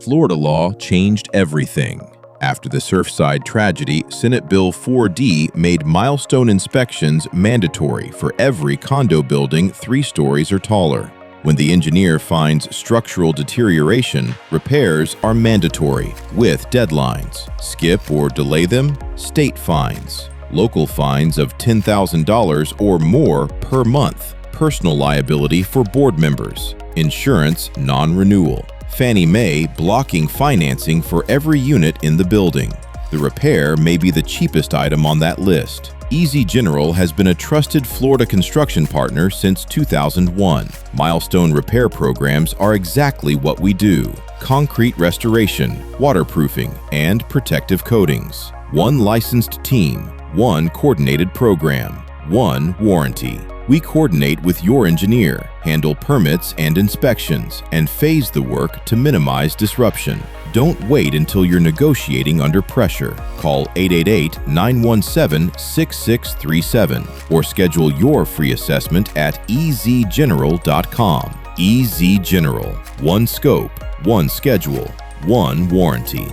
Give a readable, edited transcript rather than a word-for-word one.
Florida law changed everything. After the Surfside tragedy, Senate Bill 4D made milestone inspections mandatory for every condo building 3 stories or taller. When the engineer finds structural deterioration, repairs are mandatory, with deadlines. Skip or delay them, state fines. Local fines of $10,000 or more per month. Personal liability for board members. Insurance non-renewal. Fannie Mae blocking financing for every unit in the building. The repair may be the cheapest item on that list. Easy General has been a trusted Florida construction partner since 2001. Milestone repair programs are exactly what we do: concrete restoration, waterproofing, and protective coatings. One licensed team, one coordinated program, one warranty. We coordinate with your engineer, handle permits and inspections, and phase the work to minimize disruption. Don't wait until you're negotiating under pressure. Call 888-917-6637 or schedule your free assessment at ezgeneral.com. EZ General. One scope, one schedule, one warranty.